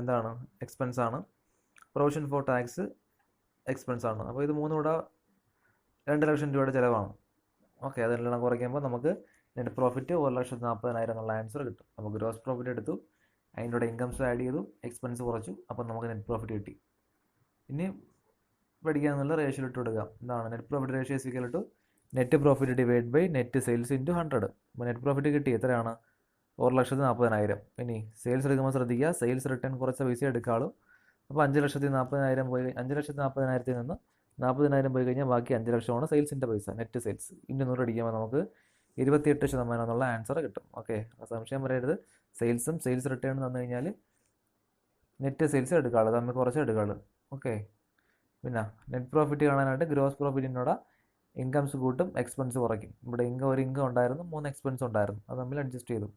എന്താണ്? എക്സ്പെൻസ് ആണ്. പ്രൊവിഷൻ ഫോർ ടാക്സ് എക്സ്പെൻസ് ആണ്. അപ്പോൾ ഇത് മൂന്നും കൂടെ 2 ലക്ഷം രൂപയുടെ ചിലവാണ്. ഓക്കെ, അതെല്ലാം കുറയ്ക്കുമ്പോൾ നമുക്ക് നെറ്റ് പ്രോഫിറ്റ് 1,40,000 എന്നുള്ള ആൻസർ കിട്ടും. അപ്പോൾ ഗ്രോസ് പ്രോഫിറ്റ് എടുത്തു, അതിൻ്റെ കൂടെ ഇൻകംസ് ആഡ് ചെയ്തു, എക്സ്പെൻസ് കുറച്ചു, അപ്പോൾ നമുക്ക് നെറ്റ് പ്രോഫിറ്റ് കിട്ടി. ഇനി പഠിക്കാനുള്ള റേഷ്യോ ഇട്ട് കൊടുക്കാം. എന്താണ്? Net profit ratio is equal to net profit divide by net sales into 100. അപ്പോൾ നെറ്റ് പ്രോഫിറ്റ് കിട്ടി. എത്രയാണ്? 1,40,000. ഇനി സെയിൽസ് എടുക്കുമ്പോൾ ശ്രദ്ധിക്കുക, സെയിൽസ് റിട്ടേൺ കുറച്ച പൈസ എടുക്കാളൂ. അപ്പോൾ 5,40,000 പോയി 5,40,000 നിന്ന് 40,000 പോയി കഴിഞ്ഞാൽ ബാക്കി 5 ലക്ഷമാണ് സെയിൽസിൻ്റെ പൈസ, നെറ്റ് സെയിൽസ്. ഇൻറ്റു 100 അടിക്കുമ്പോൾ നമുക്ക് 28% എന്നുള്ള ആൻസർ കിട്ടും. ഓക്കെ, സംശയം പറയരുത്. സെയിൽസും സെയിൽസ് റിട്ടേൺ തന്നു കഴിഞ്ഞാൽ നെറ്റ് സെയിൽസ് എടുക്കാളൂ, തമ്മിൽ കുറച്ച് എടുക്കാളൂ. ഓക്കെ, പിന്നെ നെറ്റ് പ്രോഫിറ്റ് കാണാനായിട്ട് ഗ്രോസ് പ്രോഫിറ്റിനോട് ഇൻകംസ് കൂട്ടും, എക്സ്പെൻസ് കുറയ്ക്കും. ഇവിടെ ഒരു ഇൻകം ഉണ്ടായിരുന്നു, 3 എക്സ്പെൻസ് ഉണ്ടായിരുന്നു, അത് തമ്മിൽ അഡ്ജസ്റ്റ് ചെയ്തു.